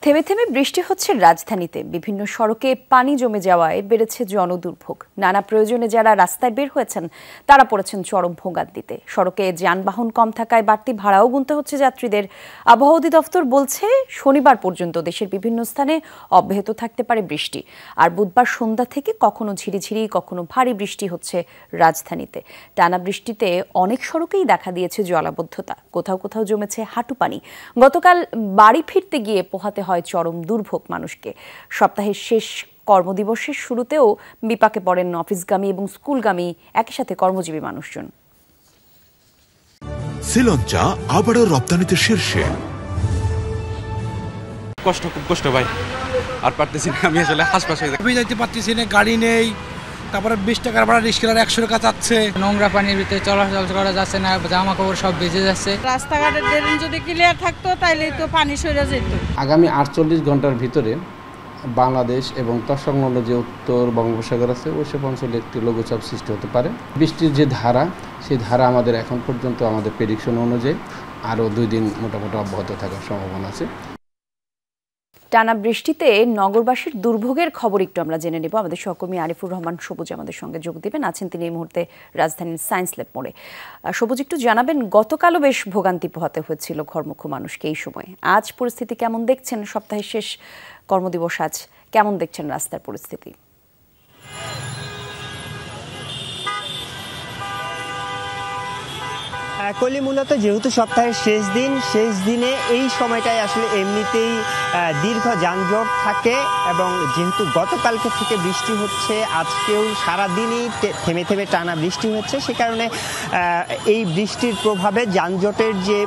থেমে থেমে বৃষ্টি হচ্ছে রাজধানীতে। বিভিন্ন সড়কে পানি জমে যাওয়ায় বেড়েছে জনদুর্ভোগ। নানা প্রয়োজনে যারা রাস্তায় বের হয়েছেন তারা পড়েছেন চরম ভোগান্তিতে। সড়কে যানবাহন কম থাকায় বাড়তি ভাড়াও গুনতে হচ্ছে যাত্রীদের। আবহাওয়া অধিদপ্তর বলছে শনিবার পর্যন্ত দেশের বিভিন্ন স্থানে অব্যাহত থাকতে পারে বৃষ্টি। আর বুধবার সন্ধ্যা থেকে কখনো ঝিরিঝিরি কখনো ভারী বৃষ্টি হচ্ছে রাজধানীতে। টানা বৃষ্টিতে অনেক সড়কেই দেখা দিয়েছে জলাবদ্ধতা, কোথাও কোথাও জমেছে হাঁটু পানি। গতকাল বাড়ি ফিরতে গিয়ে পোহাতে হয় চরম দুর্ভোগ মানুষকে। সপ্তাহের শেষ কর্মদিবসের শুরুতেও বিপাকে পড়েন অফিসগামী এবং স্কুলগামী একই সাথে কর্মজীবী মানুষজন। শ্রীলঙ্কা আবারও রপ্তানিতে শীর্ষে। খুব কষ্ট ভাই, আর পারতেছি না। আমি আসলে হাসপাতালে যাইতে পারতেছি না, গাড়ি নেই। তারপরে 20 টাকার ভাড়া রিক্সার 100 টাকা চাচ্ছে। নোংরা পানির ভিতরে চলাচল করা যাচ্ছে না, জামা কাপড় সব ভিজে যাচ্ছে। রাস্তাঘাটের ড্রেন যদি ক্লিয়ার থাকতো তাহলে তো পানি সরে যেত। আগামী 48 ঘন্টার ভিতরে বাংলাদেশ এবং তৎসংলগ্ন যে উত্তর বঙ্গোপসাগর আছে ওইসব অঞ্চলে একটি লঘুচাপ সৃষ্টি হতে পারে। বৃষ্টির যে ধারা, সেই ধারা আমাদের এখন পর্যন্ত আমাদের প্রেডিকশন অনুযায়ী আরও 2 দিন মোটামুটি অব্যাহত থাকার সম্ভাবনা আছে। টানা বৃষ্টিতে নগরবাসীর দুর্ভোগের খবর একটু আমরা জেনে নেব। আমাদের সহকর্মী আরিফুর রহমান সবুজ আমাদের সঙ্গে যোগ দিবেন, আছেন তিনি এই মুহূর্তে রাজধানীর সায়েন্স ল্যাব মোড়ে। সবুজ, একটু জানাবেন, গতকালও বেশ ভোগান্তি পোহাতে হয়েছিল ঘরমুখ মানুষকে এই সময়। আজ পরিস্থিতি কেমন দেখছেন? সপ্তাহের শেষ কর্মদিবস আজ, কেমন দেখছেন রাস্তার পরিস্থিতি? কলি মূলত যেহেতু সপ্তাহের শেষ দিনে এই সময়টায় আসলে এমনিতেই দীর্ঘ যানজট থাকে, এবং যেহেতু গতকালকে থেকে বৃষ্টি হচ্ছে, আজকেও সারাদিনই থেমে থেমে টানা বৃষ্টি হচ্ছে, সে কারণে এই বৃষ্টির প্রভাবে যানজটের যে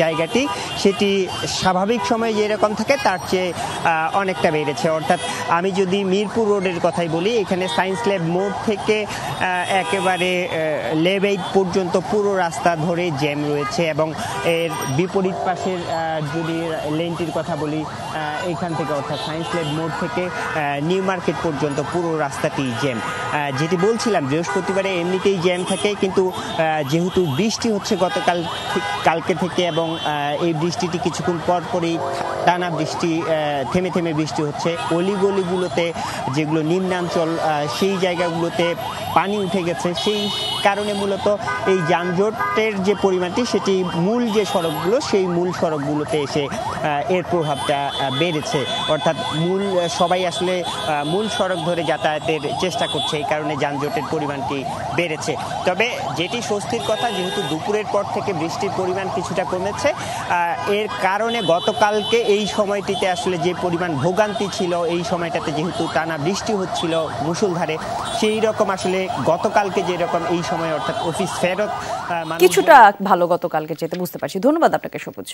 জায়গাটি সেটি স্বাভাবিক সময়ে যেরকম থাকে তার চেয়ে অনেকটা বেড়েছে। অর্থাৎ আমি যদি মিরপুর রোডের কথাই বলি, এখানে সায়েন্স ল্যাব মোড় থেকে একেবারে লেভ 8 পর্যন্ত পুরো রাস্তা ধরে জ্যাম রয়েছে, এবং এর বিপরীত পাশের যদি লেনটির কথা বলি, এখান থেকে অর্থাৎ সায়েন্স ল্যাব মোড় থেকে নিউ মার্কেট পর্যন্ত পুরো রাস্তাটি জ্যাম। যেটি বলছিলাম, বৃহস্পতিবারে এমনিতেই জ্যাম থাকে, কিন্তু যেহেতু বৃষ্টি হচ্ছে কালকে থেকে, এবং এই বৃষ্টিটি কিছুক্ষণ পরই টানা বৃষ্টি, থেমে থেমে বৃষ্টি হচ্ছে, অলিগলিগুলোতে যেগুলো নিম্নাঞ্চল সেই জায়গাগুলোতে পানি উঠে গেছে। সেই কারণে মূলত এই যানজটের যে পরিমাণটি সেটি মূল যে সড়কগুলো সেই মূল সড়কগুলোতে এসে এর প্রভাবটা বেড়েছে। অর্থাৎ সবাই আসলে মূল সড়ক ধরে যাতায়াতের চেষ্টা করছে, এই কারণে যানজটের পরিমাণটি বেড়েছে। তবে যেটি স্বস্তির কথা, যেহেতু দুপুরের পর থেকে বৃষ্টির পরিমাণ কিছুটা কমেছে, এর কারণে গতকালকে এই সময়টিতে আসলে যে পরিমাণ ভোগান্তি ছিল, এই সময়টাতে যেহেতু টানা বৃষ্টি হচ্ছিল মুষলধারে, সেই রকম আসলে গতকালকে যেরকম এই সময় অর্থাৎ অফিস ফেরত কিছুটা ভালো গতকালকে যেতে বুঝতে পারছি। ধন্যবাদ আপনাকে সবুজ।